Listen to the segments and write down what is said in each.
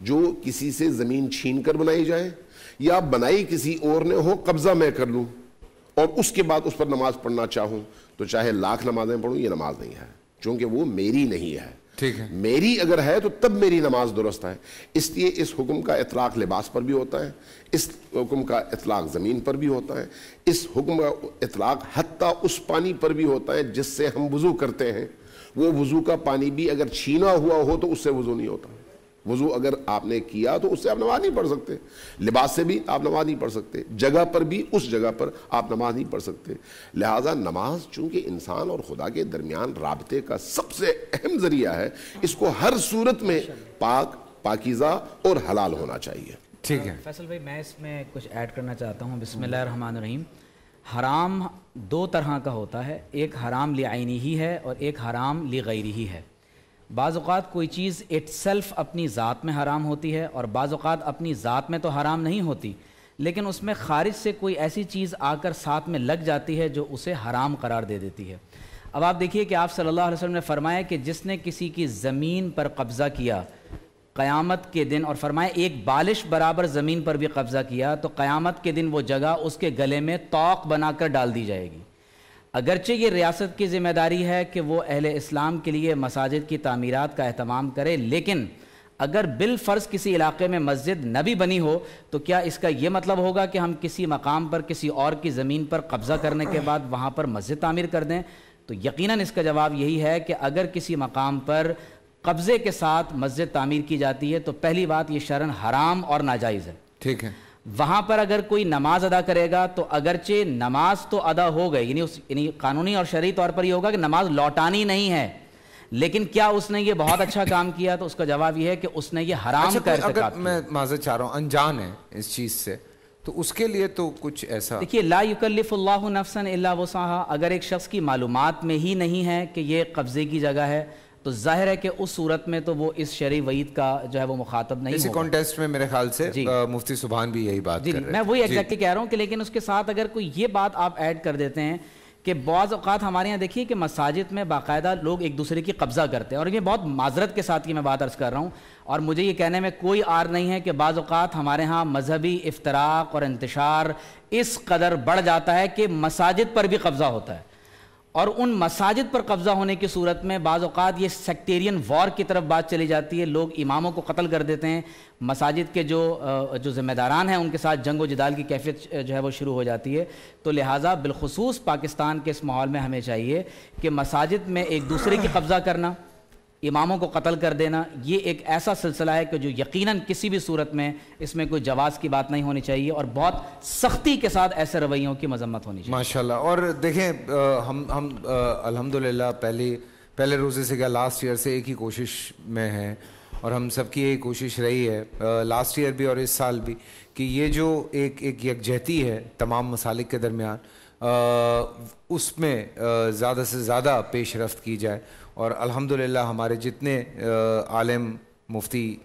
جو کسی سے زمین چھین کر بنائی جائے یا بنائی کسی اور نے ہو, قبضہ میں کر لوں اور اس کے بعد اس پر نماز پڑھنا چاہوں, تو چاہے لاکھ نمازیں پڑھوں یہ نماز نہیں ہے, چونکہ وہ میری نہیں ہے. ٹھیک ہے, میری اگر ہے تو تب میری نماز درست ہے. اس لیے اس حکم کا اطلاق لباس پر بھی ہوتا ہے, اس حکم کا اطلاق زمین پر بھی ہوتا ہے, اس حکم کا اطلاق حتیٰ اس پانی پر بھی ہوتا ہے جس سے ہم وضو کرتے ہیں. وہ وضو کا پانی بھی اگر چھینا ہوا ہو تو اس سے وضو نہیں ہوتا. وضو اگر آپ نے کیا تو اس سے آپ نماز نہیں پڑھ سکتے, لباس سے بھی آپ نماز نہیں پڑھ سکتے, جگہ پر بھی اس جگہ پر آپ نماز نہیں پڑھ سکتے. لہٰذا نماز چونکہ انسان اور خدا کے درمیان رابطے کا سب سے اہم ذریعہ ہے, اس کو ہر صورت میں پاک, پاکیزہ اور حلال ہونا چاہیے. ٹھیک ہے فیصل بھائی, میں اس میں کچھ ایڈ کرنا چاہتا ہوں. بسم اللہ الرحمن الرحیم. حرام دو طرح کا ہوتا ہے, ایک حرام لعینی ہی ہے اور ایک حرام لغیری ہی ہے. بعض اوقات کوئی چیز اٹ سیلف اپنی ذات میں حرام ہوتی ہے اور بعض اوقات اپنی ذات میں تو حرام نہیں ہوتی, لیکن اس میں خارج سے کوئی ایسی چیز آ کر ساتھ میں لگ جاتی ہے جو اسے حرام قرار دے دیتی ہے. اب آپ دیکھیے کہ آپ صلی اللہ علیہ وسلم نے فرمایا کہ جس نے کسی کی زمین پر قبضہ کیا قیامت کے دن, اور فرمایا ایک بالش برابر زمین پر بھی قبضہ کیا تو قیامت کے دن وہ جگہ اس کے گلے میں طوق بنا کر ڈال دی جائے گی. اگرچہ یہ ریاست کی ذمہ داری ہے کہ وہ اہل اسلام کے لیے مساجد کی تعمیرات کا اہتمام کرے, لیکن اگر بالفرض کسی علاقے میں مسجد نہ بھی بنی ہو تو کیا اس کا یہ مطلب ہوگا کہ ہم کسی مقام پر کسی اور کی زمین پر قبضہ کرنے کے بعد وہاں پر مسجد تعمیر کر دیں؟ تو یقیناً اس کا جواب یہی ہے کہ اگر کسی مقام پر قبضے کے ساتھ مسجد تعمیر کی جاتی ہے تو پہلی بات یہ شرعاً حرام اور ناجائز ہے. ٹھیک ہے, وہاں پر اگر کوئی نماز ادا کرے گا تو اگرچہ نماز تو ادا ہو گئی, یعنی قانونی اور شرعی طور پر یہ ہوگا کہ نماز لوٹانی نہیں ہے, لیکن کیا اس نے یہ بہت اچھا کام کیا؟ تو اس کا جواب یہ ہے کہ اس نے یہ حرام کا ارتکاب کیا. میں معذرت چاہ رہا ہوں, انجان ہے اس چیز سے, تو اس کے لیے تو کچھ ایسا دیکھیے, لا یکلف اللہ نفسا الا وسعہا. اگر ایک شخص کی معلومات میں ہی نہیں ہے کہ یہ قبضے کی جگہ ہے تو ظاہر ہے کہ اس صورت میں تو وہ اس شرعی وعید کا جو ہے وہ مخاطب نہیں ہوگا. اسی کانٹیکسٹ میں میرے خیال سے مفتی سبحان بھی یہی بات کر رہے ہیں. میں وہی ایگزیکٹلی کہہ رہا ہوں کہ لیکن اس کے ساتھ اگر کوئی یہ بات آپ ایڈ کر دیتے ہیں کہ بعض اوقات ہمارے یہاں دیکھیے کہ مساجد میں باقاعدہ لوگ ایک دوسرے کی قبضہ کرتے ہیں, اور یہ بہت معذرت کے ساتھ کی میں بات عرض کر رہا ہوں, اور مجھے یہ کہنے میں کوئی عار نہیں ہے کہ بعض اوقات ہمارے ہاں مذہبی افتراق اور انتشار اس قدر بڑھ جاتا ہے کہ مساجد پر بھی قبضہ ہوتا ہے, اور ان مساجد پر قبضہ ہونے کی صورت میں بعض اوقات یہ سیکٹیرین وار کی طرف بات چلی جاتی ہے. لوگ اماموں کو قتل کر دیتے ہیں, مساجد کے جو ذمہ داران ہیں ان کے ساتھ جنگ و جدال کی کیفیت جو ہے وہ شروع ہو جاتی ہے. تو لہٰذا بالخصوص پاکستان کے اس ماحول میں ہمیں چاہیے کہ مساجد میں ایک دوسرے کی قبضہ کرنا, اماموں کو قتل کر دینا, یہ ایک ایسا سلسلہ ہے کہ جو یقیناً کسی بھی صورت میں اس میں کوئی جواز کی بات نہیں ہونی چاہیے, اور بہت سختی کے ساتھ ایسے رویوں کی مذمت ہونی چاہیے. ماشاءاللہ. اور دیکھیں ہم الحمدللہ پہلے روزے سے کیا لاسٹ ایئر سے ایک ہی کوشش میں ہیں, اور ہم سب کی یہی کوشش رہی ہے لاسٹ ایئر بھی اور اس سال بھی, کہ یہ جو ایک یکجہتی ہے تمام مسالک کے درمیان اس میں زیادہ سے زیادہ پیش رفت کی جائے. اور الحمدللہ ہمارے جتنے عالم مفتی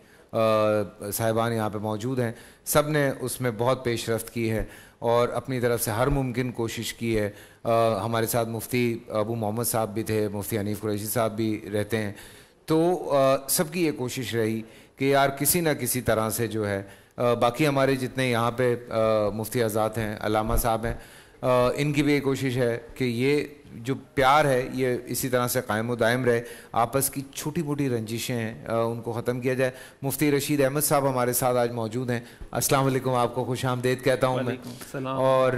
صاحبان یہاں پہ موجود ہیں سب نے اس میں بہت پیش رفت کی ہے اور اپنی طرف سے ہر ممکن کوشش کی ہے. ہمارے ساتھ مفتی ابو محمد صاحب بھی تھے, مفتی حنیف قریشی صاحب بھی رہتے ہیں, تو سب کی یہ کوشش رہی کہ یار کسی نہ کسی طرح سے جو ہے, باقی ہمارے جتنے یہاں پہ مفتی حضرات ہیں, علامہ صاحب ہیں, ان کی بھی یہ کوشش ہے کہ یہ جو پیار ہے یہ اسی طرح سے قائم و دائم رہے, آپس کی چھوٹی موٹی رنجشیں ہیں ان کو ختم کیا جائے. مفتی رشید احمد صاحب ہمارے ساتھ آج موجود ہیں. السلام علیکم, آپ کو خوش آمدید کہتا ہوں میں. اور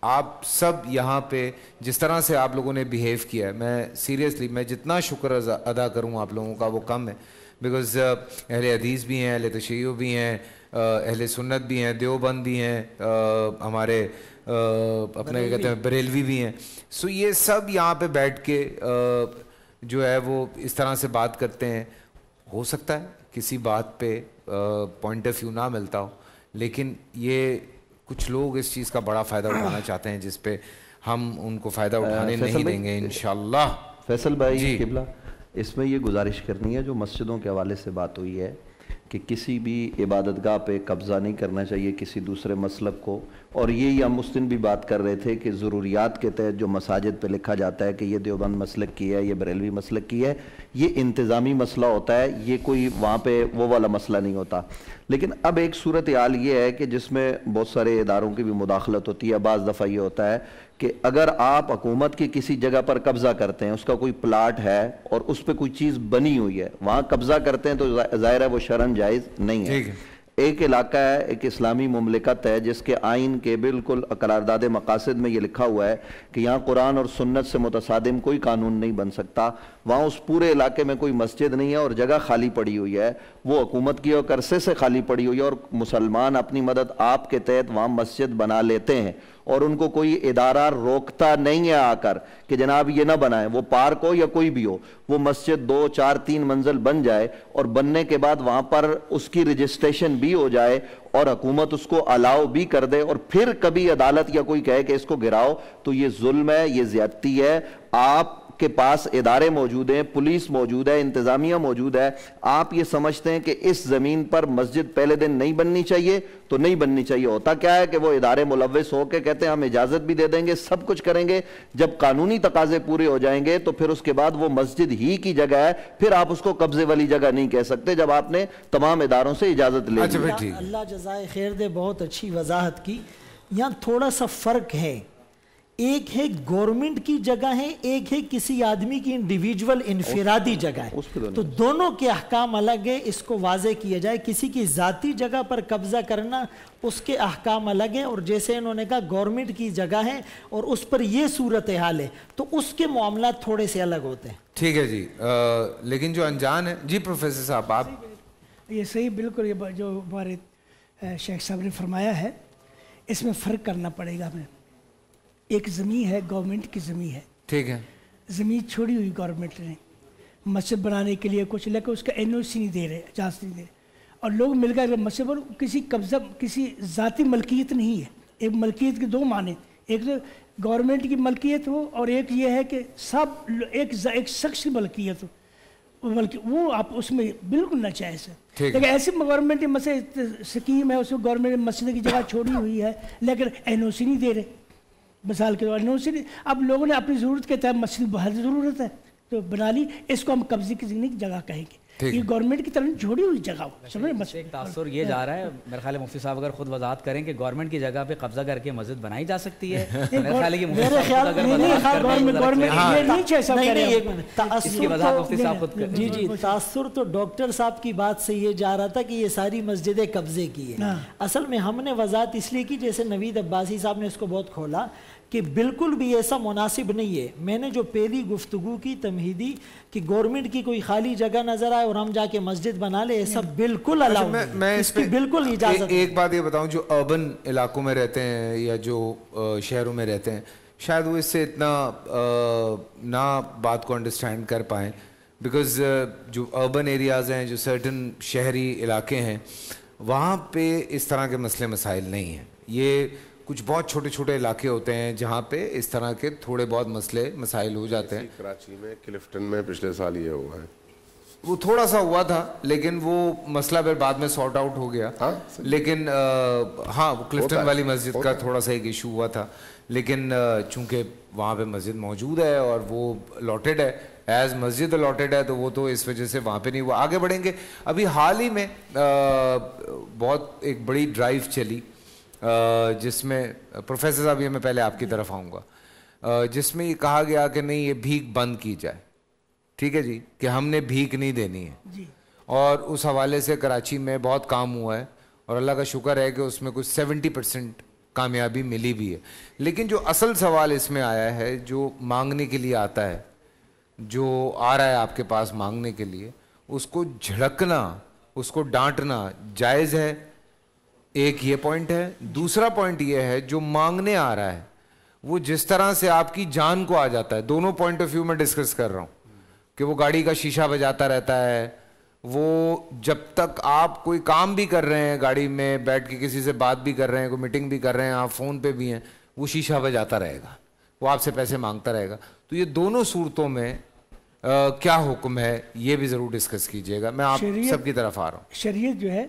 آپ سب یہاں پہ جس طرح سے آپ لوگوں نے بیہیو کیا ہے, میں سیریسلی میں جتنا شکر ادا کروں آپ لوگوں کا وہ کم ہے, بیکاز اہل حدیث بھی ہیں, اہل تشیع بھی ہیں, اہل سنت بھی ہیں, دیوبند بھی ہیں, ہمارے اپنے کہتے ہیں بریلوی بھی ہیں. سو یہ سب یہاں پہ بیٹھ کے جو ہے وہ اس طرح سے بات کرتے ہیں. ہو سکتا ہے کسی بات پہ پوائنٹ آف ویو نہ ملتا ہو, لیکن یہ کچھ لوگ اس چیز کا بڑا فائدہ اٹھانا چاہتے ہیں جس پہ ہم ان کو فائدہ اٹھانے نہیں دیں گے انشاءاللہ. فیصل بھائی قبلہ, اس میں یہ گزارش کرنی ہے جو مسجدوں کے حوالے سے بات ہوئی ہے کہ کسی بھی عبادت گاہ پہ قبضہ نہیں کرنا چاہیے کسی دوسرے مسلک کو، اور یہی ہم اس دن بھی بات کر رہے تھے کہ ضروریات کے تحت جو مساجد پہ لکھا جاتا ہے کہ یہ دیوبند مسلک کی ہے، یہ بریلوی مسلک کی ہے، یہ انتظامی مسئلہ ہوتا ہے، یہ کوئی وہاں پہ وہ والا مسئلہ نہیں ہوتا۔ لیکن اب ایک صورتحال یہ ہے کہ جس میں بہت سارے اداروں کی بھی مداخلت ہوتی ہے۔ بعض دفعہ یہ ہوتا ہے کہ اگر آپ حکومت کی کسی جگہ پر قبضہ کرتے ہیں، اس کا کوئی پلاٹ ہے اور اس پہ کوئی چیز بنی ہوئی ہے، وہاں قبضہ کرتے ہیں تو ظاہر ہے وہ شرعاً جائز نہیں ہے۔ ایک علاقہ ہے، ایک اسلامی مملکت ہے جس کے آئین کے بالکل قرارداد مقاصد میں یہ لکھا ہوا ہے کہ یہاں قرآن اور سنت سے متصادم کوئی قانون نہیں بن سکتا، وہاں اس پورے علاقے میں کوئی مسجد نہیں ہے اور جگہ خالی پڑی ہوئی ہے، وہ حکومت کی اور عرصے سے خالی پڑی ہوئی ہے، اور مسلمان اپنی مدد آپ کے تحت وہاں مسجد بنا لیتے ہیں، اور ان کو کوئی ادارہ روکتا نہیں ہے آ کر کہ جناب یہ نہ بنائیں، وہ پارک ہو یا کوئی بھی ہو، وہ مسجد 2 4 3 منزل بن جائے اور بننے کے بعد وہاں پر اس کی رجسٹریشن بھی ہو جائے اور حکومت اس کو الاؤ بھی کر دے، اور پھر کبھی عدالت یا کوئی کہے کہ اس کو گراؤ، تو یہ ظلم ہے، یہ زیادتی ہے۔ آپ کے پاس ادارے موجود ہیں، پولیس موجود ہے، انتظامیہ موجود ہے، آپ یہ سمجھتے ہیں کہ اس زمین پر مسجد پہلے دن نہیں بننی چاہیے تو نہیں بننی چاہیے۔ ہوتا کیا ہے کہ وہ ادارے ملوث ہو کے کہتے ہیں ہم اجازت بھی دے دیں گے، سب کچھ کریں گے، جب قانونی تقاضے پورے ہو جائیں گے تو پھر اس کے بعد وہ مسجد ہی کی جگہ ہے، پھر آپ اس کو قبضے والی جگہ نہیں کہہ سکتے جب آپ نے تمام اداروں سے اجازت لے لی۔ اللہ جزائے خیر دے، بہت اچھی وضاحت کی۔ یہاں تھوڑا سا فرق ہے، ایک ہے گورنمنٹ کی جگہ ہے، ایک ہے کسی آدمی کی انڈیویجول انفرادی جگہ ہے، تو دونوں کے احکام الگ ہے، اس کو واضح کیا جائے۔ کسی کی ذاتی جگہ پر قبضہ کرنا اس کے احکام الگ ہیں، اور جیسے انہوں نے کہا گورنمنٹ کی جگہ ہے اور اس پر یہ صورتحال ہے تو اس کے معاملات تھوڑے سے الگ ہوتے ہیں۔ ٹھیک ہے جی، لیکن جو انجان ہے جی پروفیسر صاحب آپ یہ صحیح، بالکل یہ جو ہمارے شیخ صاحب نے فرمایا ہے اس میں فرق کرنا پڑے گا ہمیں۔ ایک زمین ہے، گورنمنٹ کی زمین ہے، ٹھیک ہے، زمین چھوڑی ہوئی گورنمنٹ نے مسجد بنانے کے لیے کچھ، لیکن اس کا NOC نہیں دے رہے، اجازت نہیں دے رہے، اور لوگ مل کر مسجد پر کسی قبضہ، کسی ذاتی ملکیت نہیں ہے۔ ایک ملکیت کے دو معنی، ایک تو گورنمنٹ کی ملکیت ہو اور ایک یہ ہے کہ سب ایک شخص کی ملکیت ہو، وہ آپ اس میں بالکل ناجائز ہے۔ لیکن ایسی گورنمنٹ مسجد سکیم ہے، اس میں گورنمنٹ مسجد کی جگہ چھوڑی ہوئی ہے لیکن NOC نہیں دے رہے، مثال کے طور پر اب لوگوں نے اپنی ضرورت کے تحت مسجد بہت ضرورت ہے تو بنا لی، اس کو ہم قبضے کی جگہ کہیں گے، یہ گورنمنٹ کی طرف چھوڑی ہوئی جگہ ہو۔ ایک تاثر یہ جا رہا ہے، میرے خیال ہے مفتی صاحب اگر خود وضاحت کریں کہ گورنمنٹ کی جگہ پہ قبضہ کر کے مسجد بنائی جا سکتی ہے، میرے خیال ہے کہ مفتی صاحب اگر جی جی تاثر تو ڈاکٹر صاحب کی بات سے یہ جا رہا تھا کہ یہ ساری مسجدیں قبضے کی ہے۔ اصل میں ہم نے وضاحت اس لیے کی، جیسے نوید عباسی صاحب نے اس کو بہت کھولا کہ بالکل بھی ایسا مناسب نہیں ہے۔ میں نے جو پہلی گفتگو کی تمہیدی کہ گورنمنٹ کی کوئی خالی جگہ نظر آئے اور ہم جا کے مسجد بنا لے، ایسا بالکل الاؤ نہیں، میں اس کی بالکل اجازت۔ ایک بات یہ بتاؤں، جو اربن علاقوں میں رہتے ہیں یا جو شہروں میں رہتے ہیں شاید وہ اس سے اتنا نہ بات کو انڈرسٹینڈ کر پائیں، بیکاز جو اربن ایریاز ہیں، جو سرٹن شہری علاقے ہیں، وہاں پہ اس طرح کے مسئلے مسائل نہیں ہیں۔ یہ کچھ بہت چھوٹے چھوٹے علاقے ہوتے ہیں جہاں پہ اس طرح کے تھوڑے بہت مسئلے مسائل ہو جاتے ہیں۔ کراچی میں کلفٹن میں پچھلے سال یہ ہوا ہے، وہ تھوڑا سا ہوا تھا لیکن وہ مسئلہ پھر بعد میں سارٹ آؤٹ ہو گیا، لیکن ہاں وہ کلفٹن والی مسجد کا تھوڑا سا ایک ایشو ہوا تھا، لیکن چونکہ وہاں پہ مسجد موجود ہے اور وہ الاٹڈ ہے، ایز مسجد الاٹڈ ہے، تو وہ تو اس وجہ سے وہاں پہ نہیں ہوا۔ آگے بڑھیں گے، ابھی حال ہی میں بہت ایک بڑی ڈرائیو چلی جس میں پروفیسر صاحب، یہ میں پہلے آپ کی طرف آؤں گا، جس میں یہ کہا گیا کہ نہیں یہ بھیک بند کی جائے، ٹھیک ہے جی، کہ ہم نے بھیک نہیں دینی ہے، اور اس حوالے سے کراچی میں بہت کام ہوا ہے اور اللہ کا شکر ہے کہ اس میں کچھ 70% کامیابی ملی بھی ہے۔ لیکن جو اصل سوال اس میں آیا ہے، جو مانگنے کے لیے آتا ہے، جو آ رہا ہے آپ کے پاس مانگنے کے لیے، اس کو جھڑکنا، اس کو ڈانٹنا جائز ہے، ایک یہ پوائنٹ ہے۔ دوسرا پوائنٹ یہ ہے جو مانگنے آ رہا ہے وہ جس طرح سے آپ کی جان کو آ جاتا ہے، دونوں پوائنٹ آف ویو میں ڈسکس کر رہا ہوں، کہ وہ گاڑی کا شیشہ بجاتا رہتا ہے، وہ جب تک آپ کوئی کام بھی کر رہے ہیں، گاڑی میں بیٹھ کے کسی سے بات بھی کر رہے ہیں، کوئی میٹنگ بھی کر رہے ہیں، آپ فون پہ بھی ہیں، وہ شیشہ بجاتا رہے گا، وہ آپ سے پیسے مانگتا رہے گا۔ تو یہ دونوں صورتوں میں کیا حکم ہے یہ بھی ضرور ڈسکس کیجئے گا. میں آپ سب کی طرف آ رہا ہوں. شریعت جو ہے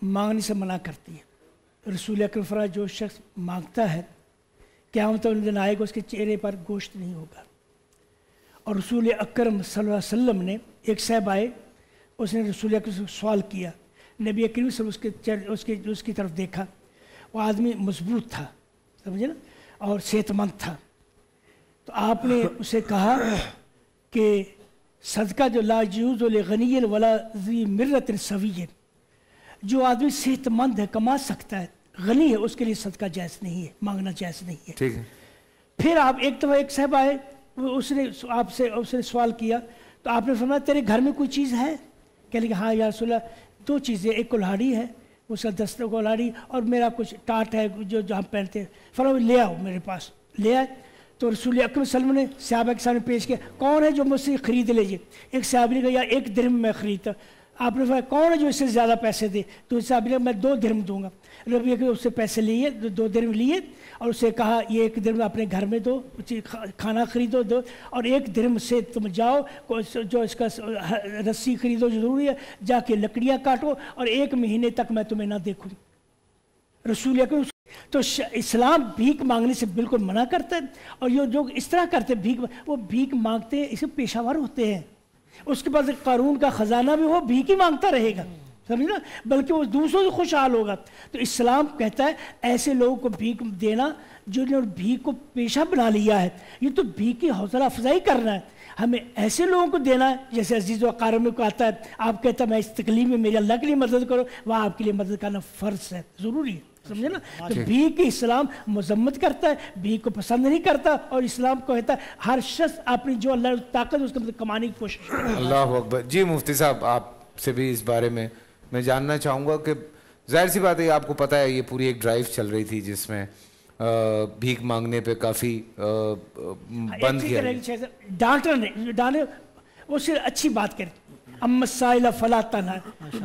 مانگنے سے منع کرتی ہے. رسول اکرم فرمایا جو شخص مانگتا ہے قیامت والے دن آئے گا اس کے چہرے پر گوشت نہیں ہوگا. اور رسول اکرم صلی اللہ علیہ وسلم نے ایک صاحب آئے, اس نے رسول اکرم سے سوال کیا, نبی کریم صلی اللہ علیہ وسلم اس کی طرف دیکھا, وہ آدمی مضبوط تھا, سمجھے نا, اور صحت مند تھا. تو آپ نے اسے کہا کہ صدقہ جو لا یجوز لغنی ولا ذی مرۃ سوی, جو آدمی صحت مند ہے کما سکتا ہے, غنی ہے, اس کے لیے صدقہ جائز نہیں ہے, مانگنا جائز نہیں ہے. ٹھیک ہے. پھر آپ ایک دفعہ ایک صاحب آئے, اس نے سوال کیا, تو آپ نے فرمایا تیرے گھر میں کوئی چیز ہے؟ کہنے کہ ہاں یا رسول اللہ, 2 چیزیں, ایک کلہاڑی ہے, اس کا دستہ کلہاڑی, اور میرا کچھ ٹاٹ ہے جو ہم پہنتے ہیں. فرمایا لے آؤ میرے پاس. لے آئے تو رسول اکرم صلی اللہ علیہ وسلم نے صحابہ کے سامنے پیش کیا, کون ہے جو مجھ سے خرید لیجیے؟ ایک صحابی نے کہا یا 1 درہم میں خریدتا. آپ نے فرمایا کون ہے جو اس سے زیادہ پیسے دے؟ تو اس صحابی نے کہا میں 2 درہم دوں گا. نبی اکرم اس سے پیسے لیے, 2 درہم لیے, اور اسے کہا یہ 1 درہم اپنے گھر میں دو, کھانا خریدو دو, اور 1 درہم سے تم جاؤ جو اس کا رسی خریدو جو ضروری ہے, جا کے لکڑیاں کاٹو, اور 1 مہینے تک میں تمہیں نہ دیکھوں. رسول اکرم تو اسلام بھیک مانگنے سے بالکل منع کرتا ہے. اور یہ جو اس طرح کرتے ہیں وہ بھیک مانگتے ہیں, اسے پیشہ ور ہوتے ہیں. اس کے پاس قارون کا خزانہ بھی ہو, بھیک ہی مانگتا رہے گا, سمجھے نا, بلکہ وہ دوسروں سے خوشحال ہوگا. تو اسلام کہتا ہے ایسے لوگوں کو بھیک دینا جنہوں نے بھیک کو پیشہ بنا لیا ہے. یہ تو بھیک کی حوصلہ افزائی کرنا ہے. ہمیں ایسے لوگوں کو دینا ہے جیسے عزیز و اقارب میں کو آتا ہے, آپ کہتا ہے میں اس تکلیف میں میرے اللہ کے لیے مدد کرو, وہاں آپ کے لیے مدد کرنا فرض ہے, ضروری ہے, سمجھے نا. تو بھیک کی اسلام مذمت کرتا ہے, بھیک کو پسند نہیں کرتا, اور اسلام کو کہتا ہے ہر شخص اپنی جو اللہ طاقت اس کے کمانے کی کوشش کرے. اللہ اکبر. جی مفتی صاحب, آپ سے بھی اس بارے میں جاننا چاہوں گا کہ ظاہر سی بات ہے آپ کو پتہ ہے یہ پوری ایک ڈرائیو چل رہی تھی جس میں بھیک مانگنے پہ کافی بند کیا. ڈانٹے وہ صرف اچھی بات کرے, اما السائل فلا تنہر,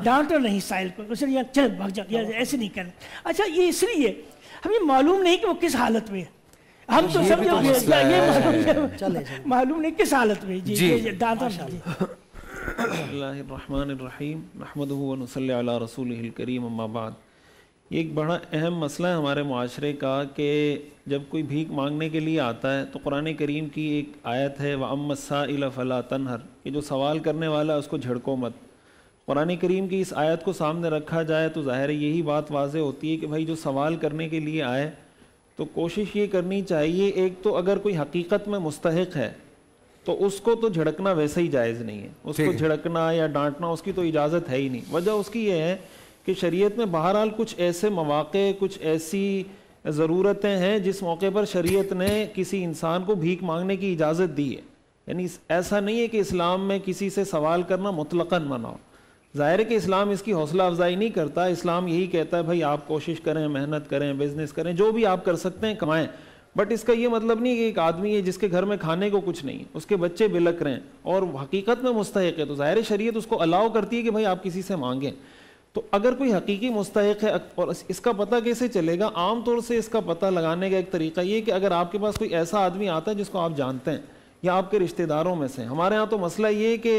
ڈانٹو نہیں سائل کو, اسے یہ چل بھاگ جا, ایسے نہیں کرنا. اچھا یہ اس لیے ہمیں معلوم نہیں کہ وہ کس حالت میں ہے, ہم تو سب معلوم نہیں کس حالت میں. جی ڈانٹا. بسم اللہ الرحمن الرحیم, نحمدہ و نصلی علی رسولہ الکریم, اما بعد. یہ ایک بڑا اہم مسئلہ ہے ہمارے معاشرے کا کہ جب کوئی بھیک مانگنے کے لیے آتا ہے تو قرآن کریم کی ایک آیت ہے وَأَمَّا السَّائِلَ فَلَا تَنْهَرْ, کہ جو سوال کرنے والا ہے اس کو جھڑکو مت. قرآن کریم کی اس آیت کو سامنے رکھا جائے تو ظاہر یہی بات واضح ہوتی ہے کہ بھائی جو سوال کرنے کے لیے آئے تو کوشش یہ کرنی چاہیے, ایک تو اگر کوئی حقیقت میں مستحق ہے تو اس کو تو جھڑکنا ویسے ہی جائز نہیں ہے, اس کو جھڑکنا یا ڈانٹنا اس کی تو اجازت ہے ہی نہیں. وجہ اس کی یہ ہے کہ شریعت میں بہرحال کچھ ایسے مواقع, کچھ ایسی ضرورتیں ہیں جس موقع پر شریعت نے کسی انسان کو بھیک مانگنے کی اجازت دی ہے. یعنی ایسا نہیں ہے کہ اسلام میں کسی سے سوال کرنا مطلقاً منع ہو. ظاہر ہے کہ اسلام اس کی حوصلہ افزائی نہیں کرتا, اسلام یہی کہتا ہے بھائی آپ کوشش کریں, محنت کریں, بزنس کریں, جو بھی آپ کر سکتے ہیں کمائیں. بٹ اس کا یہ مطلب نہیں کہ ایک آدمی ہے جس کے گھر میں کھانے کو کچھ نہیں, اس کے بچے بلک رہے ہیں اور حقیقت میں مستحق ہے, تو ظاہر شریعت اس کو الاؤ کرتی ہے کہ بھائی آپ کسی سے مانگیں. تو اگر کوئی حقیقی مستحق ہے, اور اس کا پتہ کیسے چلے گا؟ عام طور سے اس کا پتہ لگانے کا ایک طریقہ یہ کہ اگر آپ کے پاس کوئی ایسا آدمی آتا ہے جس کو آپ جانتے ہیں یا آپ کے رشتہ داروں میں سے. ہمارے ہاں تو مسئلہ یہ ہے کہ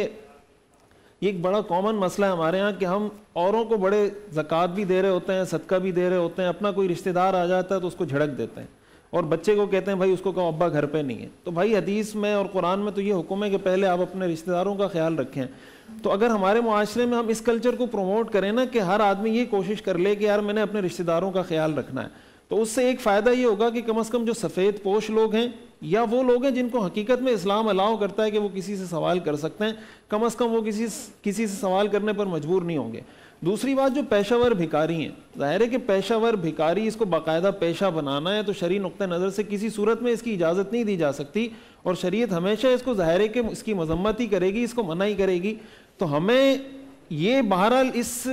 یہ ایک بڑا کامن مسئلہ ہے ہمارے ہاں کہ ہم اوروں کو بڑے زکوٰۃ بھی دے رہے ہوتے ہیں, صدقہ بھی دے رہے ہوتے ہیں, اپنا کوئی رشتہ دار آ جاتا ہے تو اس کو جھڑک دیتے ہیں, اور بچے کو کہتے ہیں بھائی اس کو کہو ابا گھر پہ نہیں ہے. تو بھائی حدیث میں اور قرآن میں تو یہ حکم ہے کہ پہلے آپ اپنے رشتہ داروں کا خیال رکھیں. تو اگر ہمارے معاشرے میں ہم اس کلچر کو پروموٹ کریں نا کہ ہر آدمی یہ کوشش کر لے کہ یار میں نے اپنے رشتہ داروں کا خیال رکھنا ہے, تو اس سے ایک فائدہ یہ ہوگا کہ کم از کم جو سفید پوش لوگ ہیں یا وہ لوگ ہیں جن کو حقیقت میں اسلام الاؤ کرتا ہے کہ وہ کسی سے سوال کر سکتے ہیں, کم از کم وہ کسی سے سوال کرنے پر مجبور نہیں ہوں گے. دوسری بات, جو پیشہ ور بھکاری ہیں, ظاہر ہے کہ پیشہ ور بھکاری اس کو باقاعدہ پیشہ بنانا ہے, تو شرعی نقطہ نظر سے کسی صورت میں اس کی اجازت نہیں دی جا سکتی, اور شریعت ہمیشہ اس کو ظاہر ہے کہ اس کی مذمت ہی کرے گی, اس کو منع ہی کرے گی. تو ہمیں یہ بہرحال اس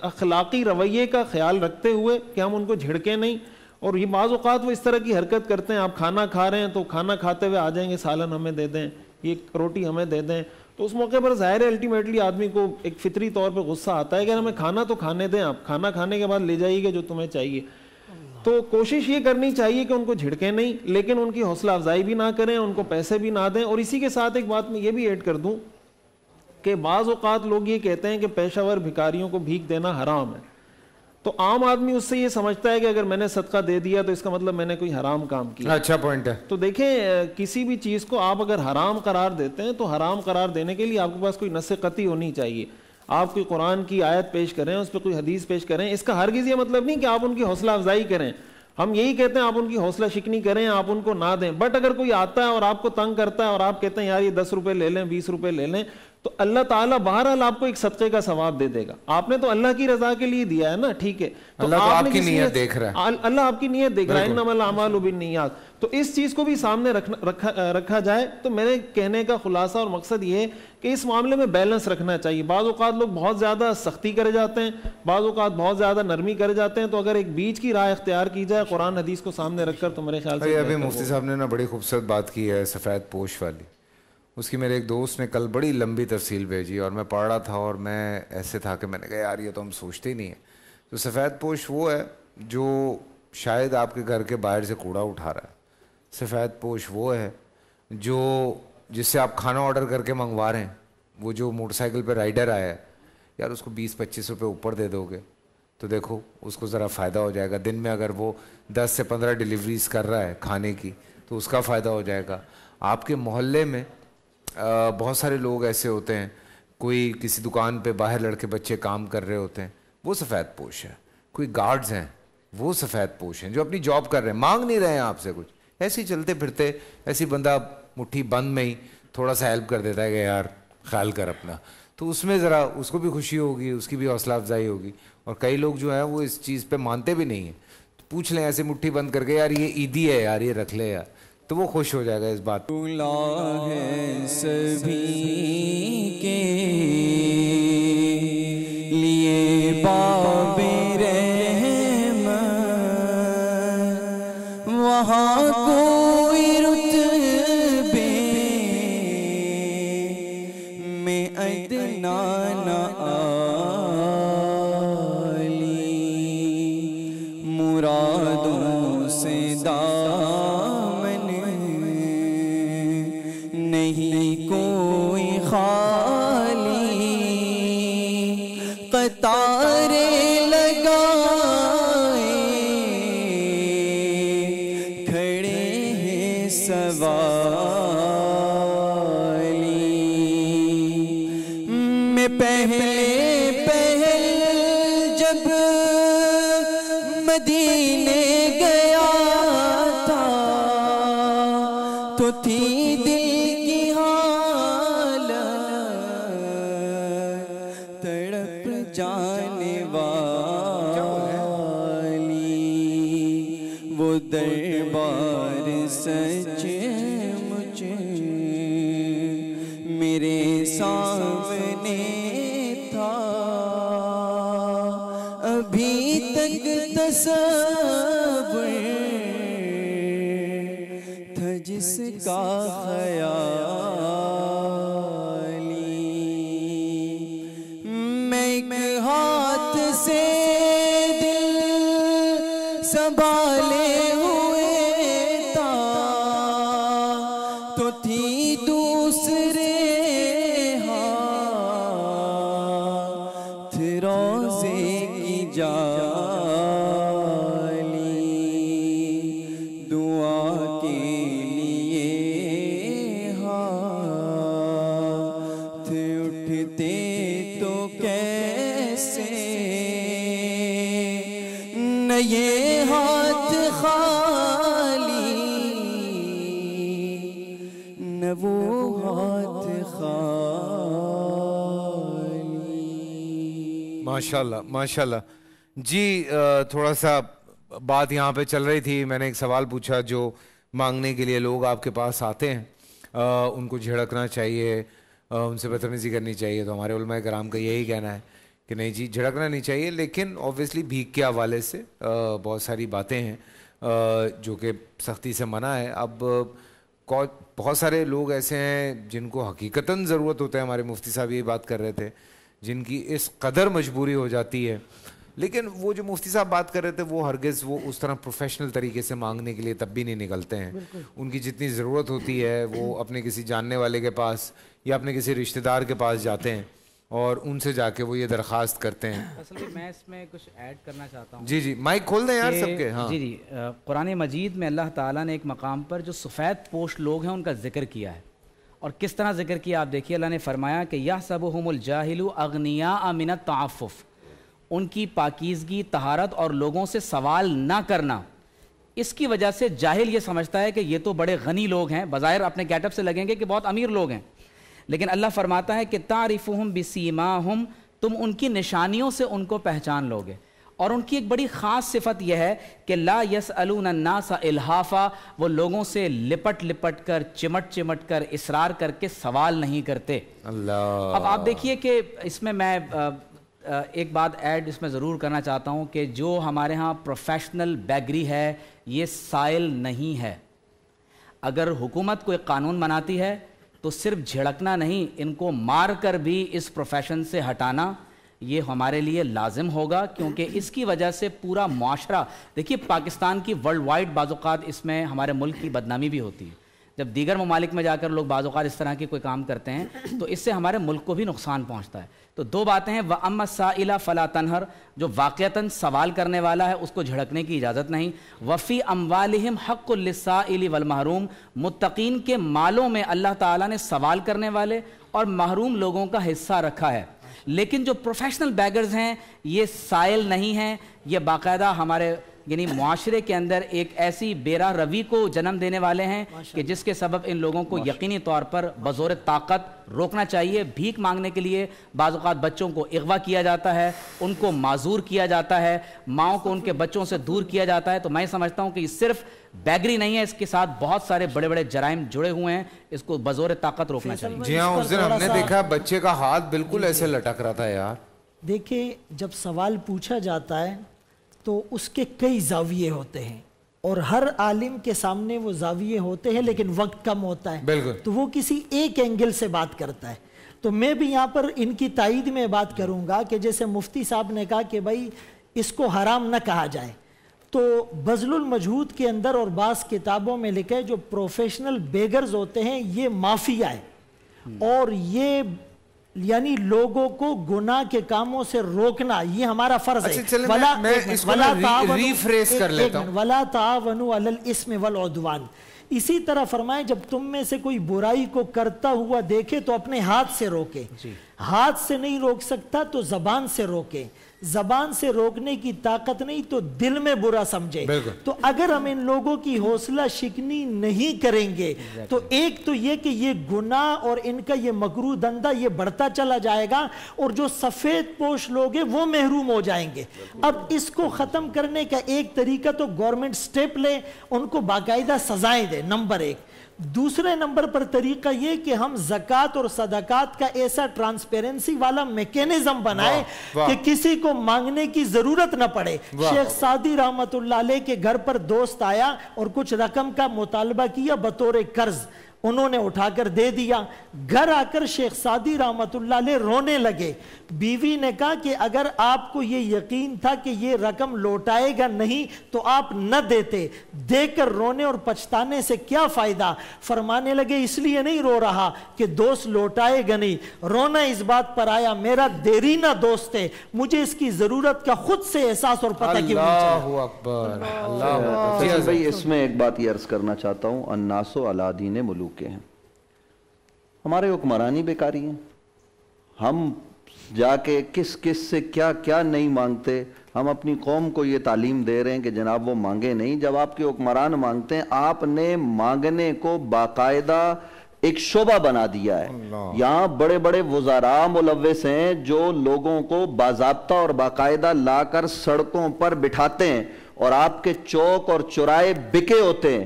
اخلاقی رویے کا خیال رکھتے ہوئے کہ ہم ان کو جھڑکیں نہیں. اور یہ بعض اوقات وہ اس طرح کی حرکت کرتے ہیں, آپ کھانا کھا رہے ہیں تو کھانا کھاتے ہوئے آ جائیں گے سالن ہمیں دے دیں, یہ روٹی ہمیں دے دیں. تو اس موقع پر ظاہر ہے الٹیمیٹلی آدمی کو ایک فطری طور پہ غصہ آتا ہے کہ ہمیں کھانا تو کھانے دیں, آپ کھانا کھانے کے بعد لے جائیے گا جو تمہیں چاہیے. تو کوشش یہ کرنی چاہیے کہ ان کو جھڑکیں نہیں, لیکن ان کی حوصلہ افزائی بھی نہ کریں, ان کو پیسے بھی نہ دیں. اور اسی کے ساتھ ایک بات میں یہ بھی ایڈ کر دوں کہ بعض اوقات لوگ یہ کہتے ہیں کہ پیشہ ور بھکاریوں کو بھیک دینا حرام ہے, تو عام آدمی اس سے یہ سمجھتا ہے کہ اگر میں نے صدقہ دے دیا تو اس کا مطلب میں نے کوئی حرام کام کیا. اچھا پوائنٹ ہے. تو دیکھیں کسی بھی چیز کو آپ اگر حرام قرار دیتے ہیں تو حرام قرار دینے کے لیے آپ کے پاس کوئی نص قطعی ہونی چاہیے. آپ کوئی قرآن کی آیت پیش کریں, اس پہ کوئی حدیث پیش کریں, اس کا ہرگز یہ مطلب نہیں کہ آپ ان کی حوصلہ افزائی کریں. ہم یہی کہتے ہیں آپ ان کی حوصلہ شکنی کریں, آپ ان کو نہ دیں. بٹ اگر کوئی آتا ہے اور آپ کو تنگ کرتا ہے اور آپ کہتے ہیں یار یہ 10 روپے لے لیں, 20 روپے لے لیں, تو اللہ تعالیٰ بہرحال آپ کو ایک صدقے کا ثواب دے دے گا. آپ نے تو اللہ کی رضا کے لیے دیا ہے نا, ٹھیک ہے, تو اللہ آپ کی نیت دیکھ رہا ہے, اللہ آپ کی نیت دیکھ رہا ہے, انما الاعمال بالنیات. تو اس چیز کو بھی سامنے رکھا جائے. تو میرے کہنے کا خلاصہ اور مقصد یہ ہے کہ اس معاملے میں بیلنس رکھنا چاہیے. بعض اوقات لوگ بہت زیادہ سختی کرے جاتے ہیں, بعض اوقات بہت زیادہ نرمی کرے جاتے ہیں. تو اگر ایک بیچ کی راہ اختیار کی جائے قرآن حدیث کو سامنے رکھ کر, تو میرے خیال سے ابھی مفتی صاحب نے نا بڑی خوبصورت بات کی ہے سفید پوش والی. اس کی میرے ایک دوست نے کل بڑی لمبی تفصیل بھیجی اور میں پڑھ رہا تھا اور میں ایسے تھا کہ میں نے کہا یار یہ تو ہم سوچتے ہی نہیں ہیں. تو سفید پوش وہ ہے جو شاید آپ کے گھر کے باہر سے کوڑا اٹھا رہا ہے. سفید پوش وہ ہے جو جس سے آپ کھانا آرڈر کر کے منگوا رہے ہیں, وہ جو موٹر سائیکل پہ رائڈر آیا ہے, یار اس کو 20-25 روپے اوپر دے دو گے تو دیکھو اس کو ذرا فائدہ ہو جائے گا. دن میں اگر وہ 10 سے 15 ڈیلیوریز کر رہا ہے کھانے کی تو اس کا فائدہ ہو جائے گا. آپ کے محلے میں بہت سارے لوگ ایسے ہوتے ہیں, کوئی کسی دکان پہ باہر لڑکے بچے کام کر رہے ہوتے ہیں, وہ سفید پوش ہے. کوئی گارڈز ہیں وہ سفید پوش ہیں جو اپنی جاب کر رہے ہیں, مانگ نہیں رہے ہیں آپ سے کچھ, ایسے ہی چلتے پھرتے ایسی بندہ مٹھی بند میں ہی تھوڑا سا ہیلپ کر دیتا ہے کہ یار خیال کر اپنا, تو اس میں ذرا اس کو بھی خوشی ہوگی, اس کی بھی حوصلہ افزائی ہوگی. اور کئی لوگ جو ہیں وہ اس چیز پہ مانتے بھی نہیں ہیں, تو پوچھ لیں ایسے مٹھی بند کر کے یار یہ عیدی ہے یار یہ رکھ لے یار, تو وہ خوش ہو جائے گا اس بات. ہے سبھی کے لیے باب رحمت, وہاں کوئی رتبے میں ادنا نہ عالی, مرادوں سے نہیں کوئی خالی, قطارے لگائے کھڑے ہیں سوالی. میں پہل جب مدینے گیا تھا تو تھی دل کی حالت تڑپ جانے والی, وہ دربار سچ مجھ میرے سامنے تھا, ابھی تک تصور تھا جس کا خیالی. میں ایک ہاتھ سے دل سنبھالے ہوئے تھا تو تھی دوسرے ہاتھ روزے کی جالی. دعا کے لیے ہاتھ اٹھتے تو کیسے, نہ یہ ہاتھ خالی نہ وہ ہاتھ خالی. ماشاءاللہ ماشاءاللہ. جی تھوڑا سا بات یہاں پہ چل رہی تھی, میں نے ایک سوال پوچھا جو مانگنے کے لیے لوگ آپ کے پاس آتے ہیں ان کو جھڑکنا چاہیے, ان سے بدتمیزی کرنی چاہیے. تو ہمارے علماء کرام کا یہی کہنا ہے کہ نہیں جی جھڑکنا نہیں چاہیے, لیکن اوبویسلی بھیک کے حوالے سے بہت ساری باتیں ہیں جو کہ سختی سے منع ہے. اب بہت سارے لوگ ایسے ہیں جن کو حقیقتاً ضرورت ہوتا ہے, ہمارے مفتی صاحب یہ بات کر رہے تھے, جن کی اس قدر مجبوری ہو جاتی ہے لیکن وہ جو مفتی صاحب بات کر رہے تھے وہ ہرگز وہ اس طرح پروفیشنل طریقے سے مانگنے کے لیے تب بھی نہیں نکلتے ہیں. ان کی جتنی ضرورت ہوتی ہے وہ اپنے کسی جاننے والے کے پاس یا اپنے کسی رشتہ دار کے پاس جاتے ہیں اور ان سے جا کے وہ یہ درخواست کرتے ہیں. اصل میں میں اس میں کچھ ایڈ کرنا چاہتا ہوں. جی مائک کھول دیں یار سب کے. ہاں جی قرآن مجید میں اللہ تعالیٰ نے ایک مقام پر جو سفید پوش لوگ ہیں ان کا ذکر کیا ہے, اور کس طرح ذکر کیا آپ دیکھیے. اللہ نے فرمایا کہ یحسبہم الجاہل اغنیاء من التعفف, ان کی پاکیزگی, طہارت اور لوگوں سے سوال نہ کرنا, اس کی وجہ سے جاہل یہ سمجھتا ہے کہ یہ تو بڑے غنی لوگ ہیں, بظاہر اپنے گیٹ اپ سے لگیں گے کہ بہت امیر لوگ ہیں, لیکن اللہ فرماتا ہے کہ تعرفہم بسیماہم, تم ان کی نشانیوں سے ان کو پہچان لوگے. اور ان کی ایک بڑی خاص صفت یہ ہے کہ لا یسألون الناس الحافا, وہ لوگوں سے لپٹ لپٹ کر, چمٹ چمٹ کر, اصرار کر کے سوال نہیں کرتے. اللہ. اب آپ دیکھیے کہ اس میں ایک بات ایڈ اس میں ضرور کرنا چاہتا ہوں کہ جو ہمارے ہاں پروفیشنل بیگری ہے یہ سائل نہیں ہے. اگر حکومت کوئی قانون بناتی ہے تو صرف جھڑکنا نہیں, ان کو مار کر بھی اس پروفیشن سے ہٹانا یہ ہمارے لیے لازم ہوگا, کیونکہ اس کی وجہ سے پورا معاشرہ, دیکھیے پاکستان کی ورلڈ وائڈ بعض اوقات اس میں ہمارے ملک کی بدنامی بھی ہوتی ہے. جب دیگر ممالک میں جا کر لوگ بعض اوقات اس طرح کی کوئی کام کرتے ہیں تو اس سے ہمارے ملک کو بھی نقصان پہنچتا ہے. تو دو باتیں ہیں, وَأَمَّا السَّائِلَ فَلَا تَنْهَرْ, جو واقعتاً سوال کرنے والا ہے اس کو جھڑکنے کی اجازت نہیں. وَفِي أَمْوَالِهِمْ حَقٌّ لِلسَّائِلِ وَالْمَحْرُومِ, متقین کے مالوں میں اللہ تعالیٰ نے سوال کرنے والے اور محروم لوگوں کا حصہ رکھا ہے. لیکن جو پروفیشنل بیگرز ہیں یہ سائل نہیں ہیں, یہ باقاعدہ ہمارے یعنی معاشرے کے اندر ایک ایسی بیراہ روی کو جنم دینے والے ہیں کہ جس کے سبب ان لوگوں کو یقینی طور پر بزور طاقت روکنا چاہیے. بھیک مانگنے کے لیے بعض اوقات بچوں کو اغوا کیا جاتا ہے, ان کو معذور کیا جاتا ہے, ماؤں کو ان کے بچوں سے دور کیا جاتا ہے. تو میں سمجھتا ہوں کہ یہ صرف بیگری نہیں ہے, اس کے ساتھ بہت سارے بڑے بڑے جرائم جڑے ہوئے ہیں, اس کو بزور طاقت روکنا چاہیے. جی ہاں, اس دن ہم نے دیکھا بچے کا ہاتھ بالکل ایسے لٹک رہا تھا یار. دیکھیں جب سوال پوچھا جاتا ہے تو اس کے کئی زاویے ہوتے ہیں اور ہر عالم کے سامنے وہ زاویے ہوتے ہیں, لیکن وقت کم ہوتا ہے بالکل, تو وہ کسی ایک اینگل سے بات کرتا ہے. تو میں بھی یہاں پر ان کی تائید میں بات کروں گا کہ جیسے مفتی صاحب نے کہا کہ بھائی اس کو حرام نہ کہا جائے, تو بذل المجہود کے اندر اور بعض کتابوں میں لکھا ہے جو پروفیشنل بیگرز ہوتے ہیں یہ مافیا ہے, اور یہ یعنی لوگوں کو گناہ کے کاموں سے روکنا یہ ہمارا فرض ہے. میں اس کو ریفریز کر لیتا ہوں. وَلَا تَعَاوَنُوا عَلَى الْإِثْمِ وَالْعُدْوَانِ, اسی طرح فرمائے جب تم میں سے کوئی برائی کو کرتا ہوا دیکھے تو اپنے ہاتھ سے روکے, ہاتھ سے نہیں روک سکتا تو زبان سے روکے, زبان سے روکنے کی طاقت نہیں تو دل میں برا سمجھے. تو اگر ہم ان لوگوں کی حوصلہ شکنی نہیں کریں گے تو ایک تو یہ کہ یہ گناہ اور ان کا یہ مکروہ دندہ یہ بڑھتا چلا جائے گا, اور جو سفید پوش لوگ ہیں وہ محروم ہو جائیں گے. اب اس کو ختم کرنے کا ایک طریقہ تو گورنمنٹ سٹیپ لے, ان کو باقاعدہ سزائیں دے, نمبر ایک. دوسرے نمبر پر طریقہ یہ کہ ہم زکوٰۃ اور صدقات کا ایسا ٹرانسپیرنسی والا میکینزم بنائے کہ کسی کو مانگنے کی ضرورت نہ پڑے. شیخ سعدی رحمت اللہ علیہ کے گھر پر دوست آیا اور کچھ رقم کا مطالبہ کیا بطور قرض, انہوں نے اٹھا کر دے دیا. گھر آ کر شیخ سعدی رحمت اللہ علیہ رونے لگے. بیوی نے کہا کہ اگر آپ کو یہ یقین تھا کہ یہ رقم لوٹائے گا نہیں تو آپ نہ دیتے, دے کر رونے اور پچھتانے سے کیا فائدہ. فرمانے لگے اس لیے نہیں رو رہا کہ دوست لوٹائے گا نہیں, رونا اس بات پر آیا میرا دیرینہ دوست ہے, مجھے اس کی ضرورت کا خود سے احساس اور پتہ کیوں نہیں چلا. اللہ اکبر, اللہ اکبر. بھائی اس میں ایک بات یہ عرض کرنا چاہتا ہوں, الناس علی دین ملوک ہیں, ہمارے حکمرانی بیکاری ہیں. ہم جا کے کس کس سے کیا کیا نہیں مانگتے, ہم اپنی قوم کو یہ تعلیم دے رہے ہیں کہ جناب وہ مانگے نہیں. جب آپ کے حکمران مانگتے ہیں, آپ نے مانگنے کو باقاعدہ ایک شعبہ بنا دیا ہے. یہاں بڑے بڑے وزراء ملوث ہیں جو لوگوں کو باضابطہ اور باقاعدہ لا کر سڑکوں پر بٹھاتے ہیں, اور آپ کے چوک اور چوراہے بکے ہوتے ہیں,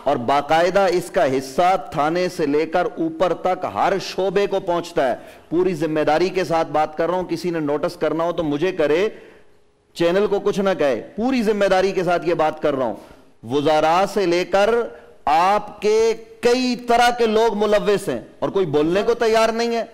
اور باقاعدہ اس کا حصہ تھانے سے لے کر اوپر تک ہر شعبے کو پہنچتا ہے. پوری ذمہ داری کے ساتھ بات کر رہا ہوں, کسی نے نوٹس کرنا ہو تو مجھے کرے, چینل کو کچھ نہ کہے, پوری ذمہ داری کے ساتھ یہ بات کر رہا ہوں. وزراء سے لے کر آپ کے کئی طرح کے لوگ ملوث ہیں اور کوئی بولنے کو تیار نہیں ہے.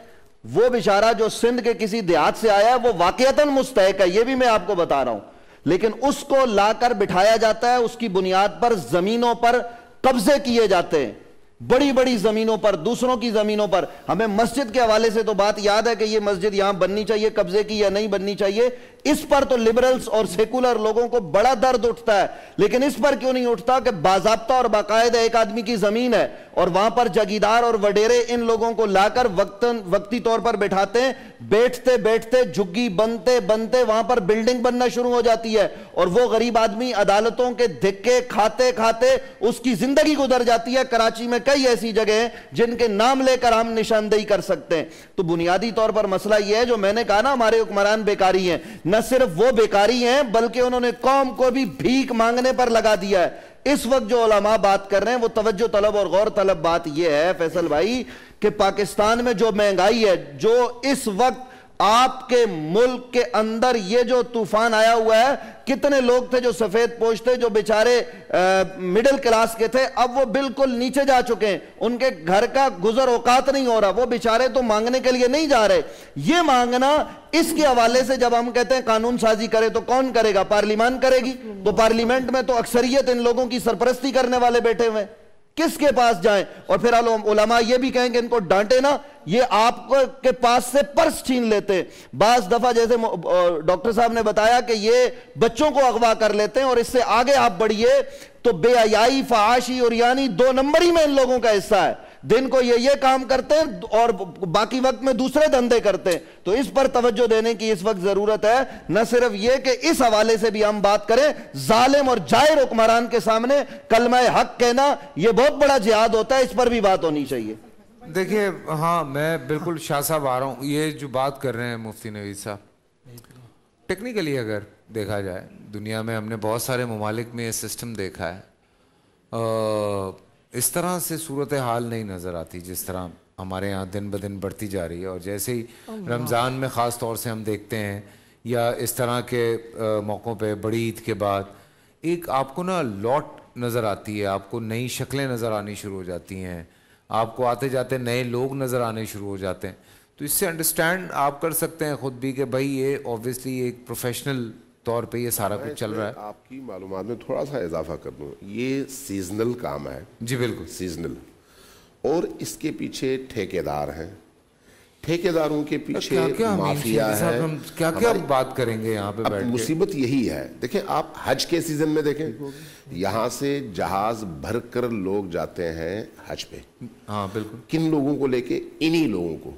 وہ بیچارہ جو سندھ کے کسی دیہات سے آیا ہے وہ واقعتاً مستحق ہے، یہ بھی میں آپ کو بتا رہا ہوں، لیکن اس کو لا کر بٹھایا جاتا ہے، اس کی بنیاد پر زمینوں پر قبضے کیے جاتے ہیں، بڑی بڑی زمینوں پر، دوسروں کی زمینوں پر۔ ہمیں مسجد کے حوالے سے تو بات یاد ہے کہ یہ مسجد یہاں بننی چاہیے قبضے کی یا نہیں بننی چاہیے، اس پر تو لبرلز اور سیکولر لوگوں کو بڑا درد اٹھتا ہے، لیکن اس پر کیوں نہیں اٹھتا کہ باضابطہ اور باقاعدہ ایک آدمی کی زمین ہے اور وہاں پر جگیدار اور وڈیرے ان لوگوں کو لا کر وقتی طور پر بٹھاتے ہیں، بیٹھتے بیٹھتے جھگی بنتے بنتے وہاں پر بلڈنگ بننا شروع ہو جاتی ہے، اور وہ غریب آدمی عدالتوں کے دھکے کھاتے کھاتے اس کی زندگی گزر جاتی ہے۔ کراچی میں کئی ایسی جگہ ہیں جن کے نام لے کر ہم نشاندہی کر سکتے ہیں۔ تو بنیادی طور پر مسئلہ یہ ہے جو میں نے کہا نا، ہمارے حکمران بیکاری ہیں، نہ صرف وہ بیکاری ہیں بلکہ انہوں نے قوم کو بھی بھیک مانگنے پر لگا دیا ہے۔ اس وقت جو علماء بات کر رہے ہیں وہ توجہ طلب اور غور طلب بات یہ ہے فیصل بھائی کہ پاکستان میں جو مہنگائی ہے، جو اس وقت آپ کے ملک کے اندر یہ جو طوفان آیا ہوا ہے، کتنے لوگ تھے جو سفید پوش تھے، جو بیچارے مڈل کلاس کے تھے، اب وہ بالکل نیچے جا چکے ہیں، ان کے گھر کا گزر اوقات نہیں ہو رہا، وہ بیچارے تو مانگنے کے لیے نہیں جا رہے۔ یہ مانگنا اس کے حوالے سے جب ہم کہتے ہیں قانون سازی کرے تو کون کرے گا؟ پارلیمان کرے گی، تو پارلیمنٹ میں تو اکثریت ان لوگوں کی سرپرستی کرنے والے بیٹھے ہوئے ہیں، کس کے پاس جائیں؟ اور پھر علماء یہ بھی کہیں کہ ان کو ڈانٹے نا، یہ آپ کے پاس سے پرس چھین لیتے، بعض دفعہ جیسے ڈاکٹر صاحب نے بتایا کہ یہ بچوں کو اغوا کر لیتے ہیں، اور اس سے آگے آپ بڑھئے تو بے حیائی، فحاشی اور یعنی 2 نمبری میں ان لوگوں کا حصہ ہے، دن کو یہ کام کرتے ہیں اور باقی وقت میں دوسرے دھندے کرتے ہیں۔ تو اس پر توجہ دینے کی اس وقت ضرورت ہے، نہ صرف یہ کہ اس حوالے سے بھی ہم بات کریں، ظالم اور جائر حکمران کے سامنے کلمہ حق کہنا یہ بہت بڑا جہاد ہوتا ہے، اس پر بھی بات ہونی چاہیے۔ دیکھیے ہاں میں بالکل شاہ صاحب آ رہا ہوں، یہ جو بات کر رہے ہیں مفتی نوید صاحب، ٹیکنیکلی اگر دیکھا جائے دنیا میں ہم نے بہت سارے ممالک میں یہ سسٹم دیکھا ہے، اس طرح سے صورتحال نہیں نظر آتی جس طرح ہمارے یہاں دن بدن بڑھتی جا رہی ہے، اور جیسے ہی رمضان میں خاص طور سے ہم دیکھتے ہیں یا اس طرح کے موقعوں پہ بڑی عید کے بعد ایک آپ کو نا لوٹ نظر آتی ہے، آپ کو نئی شکلیں نظر آنی شروع ہو جاتی ہیں، آپ کو آتے جاتے نئے لوگ نظر آنے شروع ہو جاتے ہیں۔ تو اس سے انڈرسٹینڈ آپ کر سکتے ہیں خود بھی کہ بھائی یہ اوبویسلی ایک پروفیشنل طور پہ یہ سارا کچھ چل رہا ہے۔ آپ کی معلومات میں تھوڑا سا اضافہ کر دوں، یہ سیزنل کام ہے۔ جی بالکل سیزنل، اور اس کے پیچھے ٹھیکیدار ہیں، ٹھیکیداروں کے پیچھے مافیا ہے۔ کیا کیا بات کریں گے یہاں پہ بیٹھ کے؟ مصیبت یہی ہے، دیکھیں آپ حج کے سیزن میں دیکھیں، یہاں سے جہاز بھر کر لوگ جاتے ہیں حج پہ۔ ہاں بالکل۔ کن لوگوں کو لے کے؟ انہی لوگوں کو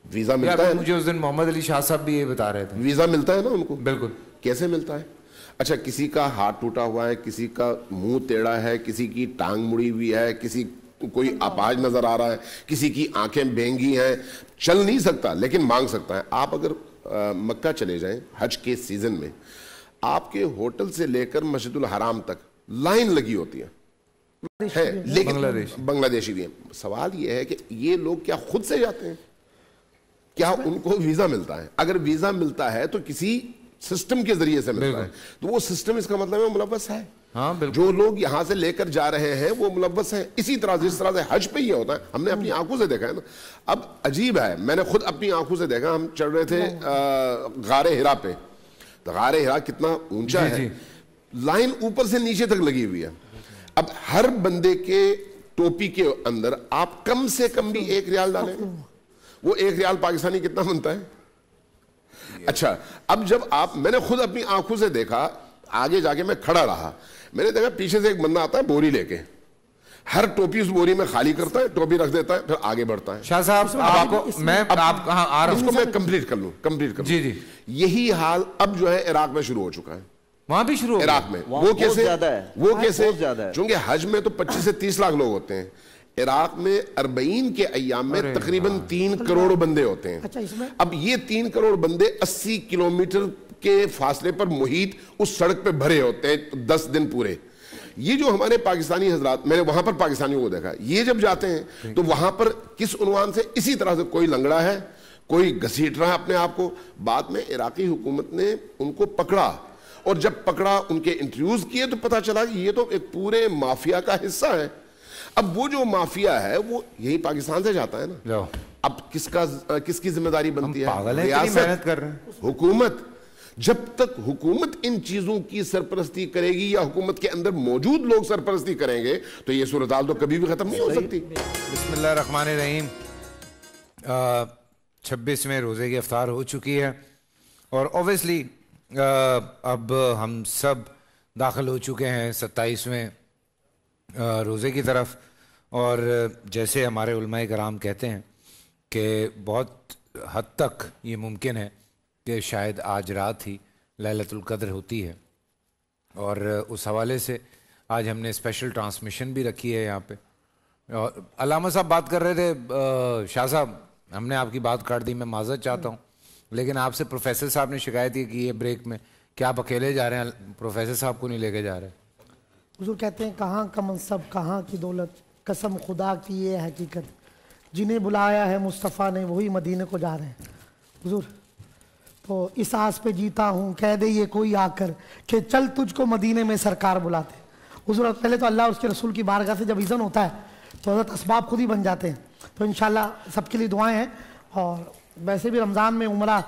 ویزا ملتا ہے۔ مجھے اس دن محمد علی شاہ صاحب بھی یہ بتا رہے تھے، ویزا ملتا ہے نا ان کو۔ بالکل۔ کیسے ملتا ہے؟ اچھا کسی کا ہاتھ ٹوٹا ہوا ہے، کسی کا منہ ٹیڑھا ہے، کسی کی ٹانگ مڑی ہوئی ہے، کسی کوئی اپاہج نظر آ رہا ہے، کسی کی آنکھیں بینگی ہیں، چل نہیں سکتا لیکن مانگ سکتا ہے۔ آپ اگر مکہ چلے جائیں حج کے سیزن میں، آپ کے ہوٹل سے لے کر مسجد الحرام تک لائن لگی ہوتی ہے، لیکن بنگلہ دیشی بھی ہیں۔ سوال یہ ہے کہ یہ لوگ کیا خود سے جاتے ہیں؟ کیا ان کو ویزا ملتا ہے؟ اگر ویزا ملتا ہے تو کسی سسٹم کے ذریعے سے ملتا ہے، تو وہ سسٹم اس کا مطلب ہے ملوث ہے۔ جو لوگ یہاں سے لے کر جا رہے ہیں وہ ملوث ہیں۔ اسی طرح جس طرح سے حج پہ یہ ہوتا ہے، ہم نے اپنی آنکھوں سے دیکھا ہے نا۔ اب عجیب ہے، میں نے خود اپنی آنکھوں سے دیکھا، ہم چڑھ رہے تھے غار ہرا پہ، تو غار ہرا کتنا اونچا ہے، لائن اوپر سے نیچے تک لگی ہوئی ہے۔ اب ہر بندے کے ٹوپی کے اندر آپ کم سے کم بھی 1 ریال ڈالیں، وہ 1 ریال پاکستانی کتنا بنتا ہے؟ اچھا اب جب میں نے خود اپنی آنکھوں سے دیکھا، آگے جا کے میں کھڑا رہا، میں نے دیکھا پیچھے سے ایک بندہ آتا ہے بوری لے کے، ہر ٹوپی اس بوری میں خالی کرتا ہے، ٹوپی رکھ دیتا ہے، پھر آگے بڑھتا ہے۔ شاہ صاحب آپ کہاں آ رہا ہوں، اس کو میں کمپلیٹ کر لوں۔ جی جی۔ یہی حال اب جو ہے عراق میں شروع ہو چکا ہے۔ وہاں بھی شروع ہو عراق میں وہ کیسے؟ چونکہ حج میں تو 25 سے 30 لاکھ لوگ ہوتے ہیں، عراق میں 40 کے ایام میں تقریباً 3 کروڑ بندے ہوتے ہیں۔ اب یہ 3 کروڑ بندے 80 کلومیٹر کے فاصلے پر محیط اس سڑک پہ بھرے ہوتے ہیں 10 دن پورے۔ یہ جو ہمارے پاکستانی حضرات، میں نے وہاں پر پاکستانیوں کو دیکھا، یہ جب جاتے ہیں تو وہاں پر کس عنوان سے؟ اسی طرح سے کوئی لنگڑا ہے، کوئی گھسیٹ رہا ہے اپنے آپ کو۔ بعد میں عراقی حکومت نے ان کو پکڑا، اور جب پکڑا ان کے انٹرویوز کیے تو پتا چلا کہ یہ تو ایک پورے مافیا کا حصہ ہے۔ اب وہ جو مافیا ہے وہ یہی پاکستان سے جاتا ہے نا، اب کس کی ذمہ داری بنتی ہے؟ پاگل ہیں، اتنی محنت کر رہے ہیں حکومت. جب تک حکومت ان چیزوں کی سرپرستی کرے گی یا حکومت کے اندر موجود لوگ سرپرستی کریں گے تو یہ صورتحال تو کبھی بھی ختم نہیں ہو سکتی. بسم اللہ الرحمن الرحیم. 26ویں روزے کی افطار ہو چکی ہے اور اوبیسلی اب ہم سب داخل ہو چکے ہیں 27ویں روزے کی طرف. اور جیسے ہمارے علماء کرام کہتے ہیں کہ بہت حد تک یہ ممکن ہے کہ شاید آج رات ہی لیلۃ القدر ہوتی ہے، اور اس حوالے سے آج ہم نے اسپیشل ٹرانسمیشن بھی رکھی ہے یہاں پہ. اور علامہ صاحب بات کر رہے تھے، شاہ صاحب ہم نے آپ کی بات کاٹ دی، میں معذرت چاہتا ہوں، لیکن آپ سے پروفیسر صاحب نے شکایت کی ہے بریک میں کہ آپ اکیلے جا رہے ہیں، پروفیسر صاحب کو نہیں لے کے جا رہے. حضور کہتے ہیں کہاں کا منصب کہاں کی دولت، قسم خدا کی یہ حقیقت، جنہیں بلایا ہے مصطفیٰ نے وہی مدینے کو جا رہے ہیں. حضور تو اس آس پہ جیتا ہوں، کہہ دے یہ کوئی آ کر کہ چل تجھ کو مدینے میں سرکار بلاتے. حضور پہلے تو اللہ اس کے رسول کی بارگاہ سے جب اذن ہوتا ہے تو حضرت اسباب خود ہی بن جاتے ہیں. تو انشاءاللہ سب کے لیے دعائیں ہیں. اور ویسے بھی رمضان میں عمرہ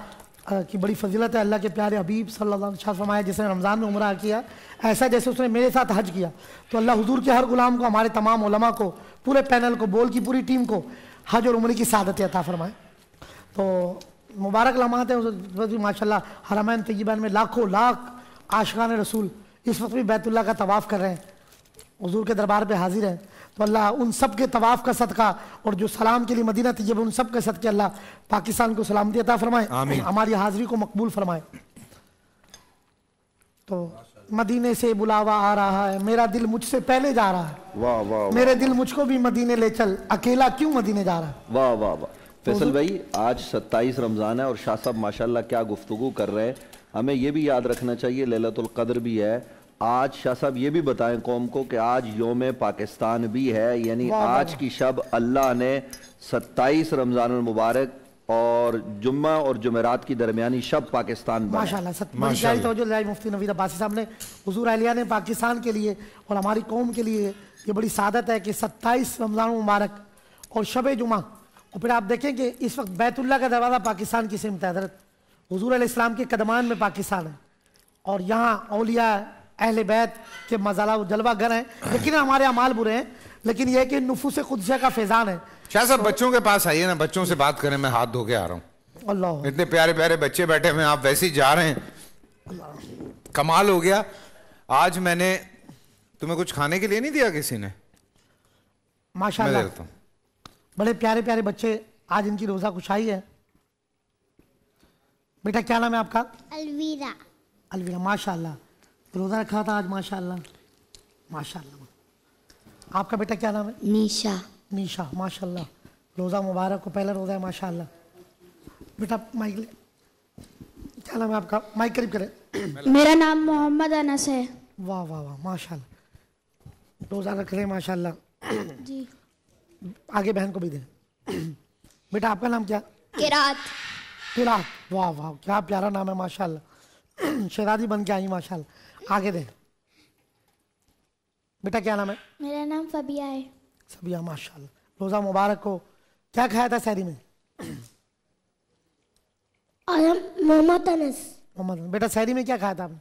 کی بڑی فضیلت ہے. اللہ کے پیارے حبیب صلی اللہ علیہ وسلم فرمایا جس نے رمضان میں عمرہ کیا ایسا جیسے اس نے میرے ساتھ حج کیا. تو اللہ حضور کے ہر غلام کو، ہمارے تمام علماء کو، پورے پینل کو، بول کی پوری ٹیم کو حج اور عمرے کی سعادت عطا فرمائے. تو مبارک لمحات ہیں ماشاءاللہ. حرمین طیبین میں لاکھوں لاکھ عاشقان رسول اس وقت بھی بیت اللہ کا طواف کر رہے ہیں، حضور کے دربار پہ حاضر ہیں. تو اللہ ان سب کے طواف کا صدقہ اور جو سلام کے لیے مدینہ طیبہ ان سب کے صدقے اللہ پاکستان کو سلامتی عطا فرمائے، ہماری حاضری کو مقبول فرمائے. تو مدینے سے بلاوا آ رہا ہے، میرا دل مجھ سے پہلے جا رہا ہے. واہ واہ میرے دل مجھ کو بھی مدینے لے چل، اکیلا کیوں مدینے جا رہا ہے. واہ واہ واہ. فیصل بھائی آج 27 رمضان ہے اور شاہ صاحب ماشاءاللہ کیا گفتگو کر رہے ہیں. ہمیں یہ بھی یاد رکھنا چاہیے لیلۃ القدر بھی ہے آج. شاہ صاحب یہ بھی بتائیں قوم کو کہ آج یوم پاکستان بھی ہے، یعنی آج کی شب اللہ نے 27 رمضان المبارک اور جمعہ اور جمعرات کی درمیانی شب پاکستان بنا. ماشاءاللہ توجہ مفتی نوید عباسی صاحب نے حضور اہلیہ نے پاکستان کے لیے اور ہماری قوم کے لیے یہ بڑی سعادت ہے کہ 27 رمضان المبارک اور شب جمعہ. اور پھر آپ دیکھیں کہ اس وقت بیت اللہ کا دروازہ پاکستان کی سمت ہے. حضرت حضور علیہ السلام کے قدمان میں پاکستان ہے اور یہاں اولیاء اہل بیت کے مزالہ و جلوہ گر ہیں، لیکن ہمارے اعمال برے ہیں، لیکن یہ کہ نفوس قدسیہ کا فیضان ہے. شاہ صاحب بچوں کے پاس آئیے نا، بچوں سے بات کریں، میں ہاتھ دھو کے آ رہا ہوں. اللہ اتنے پیارے پیارے بچے بیٹھے ہوئے، آپ ویسے ہی جا رہے ہیں، کمال ہو گیا. آج میں نے تمہیں کچھ کھانے کے لیے نہیں دیا کسی نے؟ ماشاءاللہ بڑے پیارے پیارے بچے، آج ان کی روزہ کشائی ہے. بیٹا کیا نام ہے آپ کا؟ الویرا. الویرا ماشاءاللہ روزہ رکھا تھا آج ماشاءاللہ. ماشاءاللہ. آپ کا بیٹا کیا نام ہے؟ نیشا. نیشا ماشاءاللہ روزہ مبارک کو پہلا روزہ ہے ماشاءاللہ. بیٹا مائک لے، کیا نام ہے آپ کا؟ مائک قریب کرے. میرا نام محمد انس ہے. واہ واہ واہ ماشاءاللہ روزہ رکھ رہے ہیں ماشاءاللہ. جی آگے بہن کو بھی دیں. بیٹا آپ کا نام کیا؟ قرات. قرات واہ واہ کیا پیارا نام ہے ماشاءاللہ. شہزادی بن کے آئی ماشاءاللہ. آگے دیں. بیٹا کیا نام ہے؟ میرا نام فبیہ ہے. فبیہ ماشاءاللہ روزہ مبارک کو کیا کھایا تھا سحری میں؟ محمد انس. محمد. بیٹا سحری میں کیا کھایا تھا آپ نے؟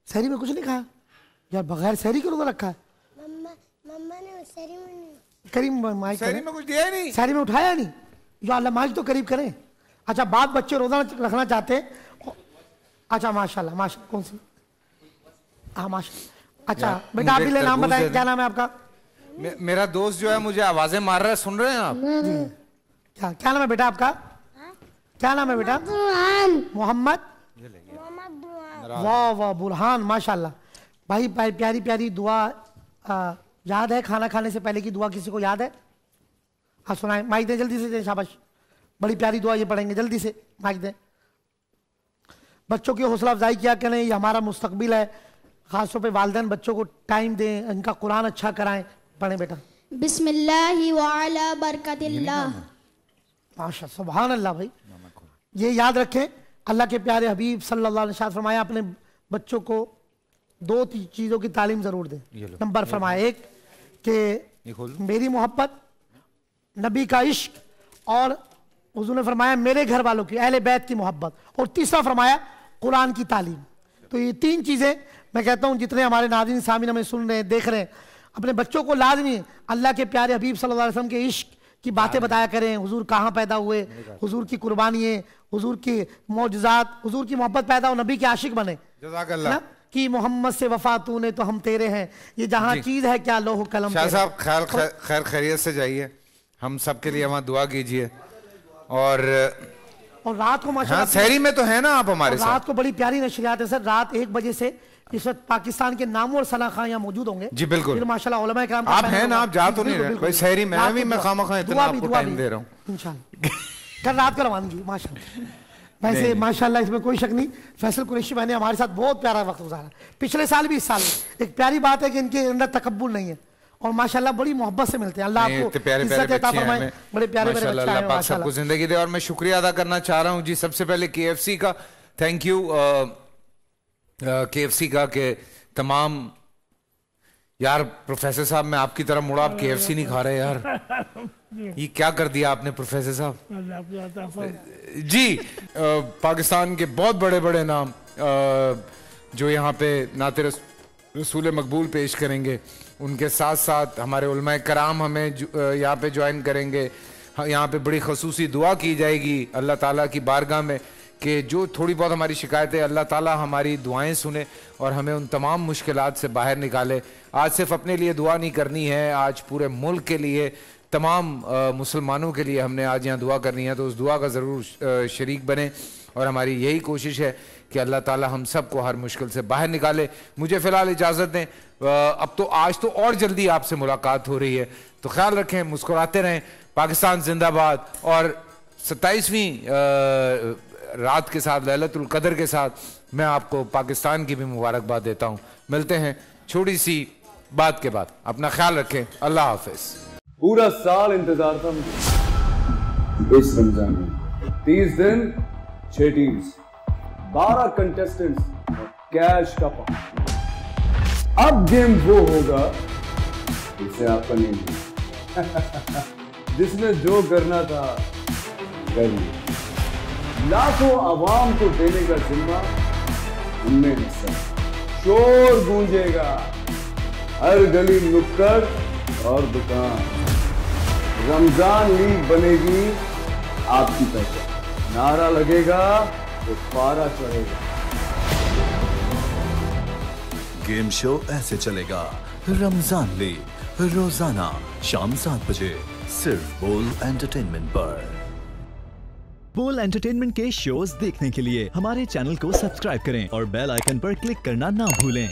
سحری میں کچھ نہیں کھایا یار؟ بغیر سحری کے روزہ رکھا ہے؟ کریم مائک سحری میں کچھ دیا ہی نہیں، سحری میں اٹھایا نہیں. یا اللہ مائک تو قریب کریں. اچھا بعض بچے روزہ رکھنا چاہتے ہیں. اچھا ماشاءاللہ ماشاءاللہ کون سی؟ ہاں ماشاءاللہ. اچھا بیٹا آپ بھی لے نام بتائیں، کیا نام ہے آپ کا؟ میرا دوست جو ہے مجھے آوازیں مار رہا ہے، سن رہے ہیں آپ؟ کیا نام ہے بیٹا آپ کا؟ کیا نام ہے بیٹا؟ محمد. واہ واہ برہان ماشاءاللہ. بھائی پیاری پیاری دعا یاد ہے؟ کھانا کھانے سے پہلے کی دعا کسی کو یاد ہے؟ ہاں سنائیں، مائک دیں جلدی سے دیں. شاباش بڑی پیاری دعا یہ پڑھیں گے، جلدی سے مائک دیں. بچوں کی حوصلہ افزائی کیا کریں، یہ ہمارا مستقبل ہے. خاص طور پہ والدین بچوں کو ٹائم دیں، ان کا قرآن اچھا کرائیں. پڑھیں بیٹا. بسم اللہ وعلی برکت اللہ. ماشاء سبحان اللہ. بھائی یہ یاد رکھیں، اللہ کے پیارے حبیب صلی اللہ علیہ وسلم فرمایا اپنے بچوں کو 2 چیزوں کی تعلیم ضرور دیں. نمبر فرمایا 1 کہ میری محبت نبی کا عشق اور حضور نے فرمایا میرے گھر والوں کی اہل بیت کی محبت, اور تیسرا فرمایا قرآن کی تعلیم. تو یہ 3 چیزیں میں کہتا ہوں جتنے ہمارے ناظرین سامعین ہمیں سن رہے ہیں دیکھ رہے ہیں, اپنے بچوں کو لازمی اللہ کے پیارے حبیب صلی اللہ علیہ وسلم کے عشق کی باتیں بتایا کریں. حضور کہاں پیدا ہوئے, حضور کی قربانییں, حضور کی معجزات, حضور کی محبت پیدا ہو, نبی کے عاشق بنے. جزاک اللہ. کہ محمد سے وفا تو نے تو ہم تیرے ہیں, یہ جہاں چیز ہے کیا لوح قلم. شاہ صاحب خیر خیریت سے جائیے, ہم سب کے لیے وہاں دعا کیجئے. اور رات کو ماشاءاللہ سحری میں تو ہے نا آپ ہمارے ساتھ, رات کو بڑی پیاری نشریات ہے سر. رات 1 بجے سے اس وقت پاکستان کے نامور اور صلاح خان یہاں موجود ہوں گے. جی بالکل ماشاءاللہ علماء کرام آپ ہیں نا, آپ جا تو نہیں رہے بھائی سحری میں خواہ خواہ اتنا آپ کو ٹائم دے رہا ہوں انشاءاللہ. کل رات کو روانگی ماشاءاللہ. ویسے ماشاءاللہ اس میں کوئی شک نہیں, فیصل قریشی بھائی نے ہمارے ساتھ بہت پیارا وقت گزارا, پچھلے سال بھی اس سال. ایک پیاری بات ہے کہ ان کے اندر تکبر نہیں ہے اور ماشاءاللہ بڑی محبت سے ملتے ہیں. اللہ آپ کو عزت عطا فرمائے, بڑے پیارے بچے ہیں اللہ پاک سب کو زندگی دے. اور میں شکریہ ادا کرنا چاہ رہا ہوں جی سب سے پہلے KFC کا, تھینک یو KFC کا کہ تمام یار پروفیسر صاحب میں آپ کی طرح مڑا, آپ KFC نہیں کھا رہے یار, یہ کیا کر دیا آپ نے پروفیسر صاحب. جی پاکستان کے بہت بڑے بڑے نام جو یہاں پہ نعت رسول مقبول پیش کریں گے, ان کے ساتھ ساتھ ہمارے علماء کرام ہمیں یہاں پہ جوائن کریں گے. یہاں پہ بڑی خصوصی دعا کی جائے گی اللہ تعالیٰ کی بارگاہ میں کہ جو تھوڑی بہت ہماری شکایتیں, اللہ تعالیٰ ہماری دعائیں سنے اور ہمیں ان تمام مشکلات سے باہر نکالے. آج صرف اپنے لیے دعا نہیں کرنی ہے, آج پورے ملک کے لیے, تمام مسلمانوں کے لیے ہم نے آج یہاں دعا کرنی ہے. تو اس دعا کا ضرور شریک بنیں اور ہماری یہی کوشش ہے کہ اللہ تعالیٰ ہم سب کو ہر مشکل سے باہر نکالے. مجھے فی الحال اجازت دیں, اب تو آج تو اور جلدی آپ سے ملاقات ہو رہی ہے, تو خیال رکھیں, مسکراتے رہیں. پاکستان زندہ باد. اور 27ویں رات کے ساتھ, لیلۃ القدر کے ساتھ, میں آپ کو پاکستان کی بھی مبارکباد دیتا ہوں. ملتے ہیں چھوٹی سی بات کے بعد. اپنا خیال رکھیں, اللہ حافظ. پورا سال انتظار تھا مجھے اس رمضان میں. 30 دن 6 ٹیمز, 12 کنٹیسٹنٹس اور کیش کا پاؤں. اب گیم وہ ہوگا جسے آپ کا نہیں جس میں جو کرنا تھا کر لیا. لاکھوں عوام کو دینے کا ذمہ ان میں حصہ. شور گونجے گا ہر گلی نکڑ اور دکان. رمضان لیگ بنے گی آپ کی پہچان. نعرہ لگے گا تو پارا چڑھے گا. گیم شو ایسے چلے گا. رمضان لیگ روزانہ شام 7 بجے صرف بول انٹرٹینمنٹ پر. بول انٹرٹینمنٹ کے شوز دیکھنے کے لیے ہمارے چینل کو سبسکرائب کریں اور بیل آئیکن پر کلک کرنا نہ بھولیں.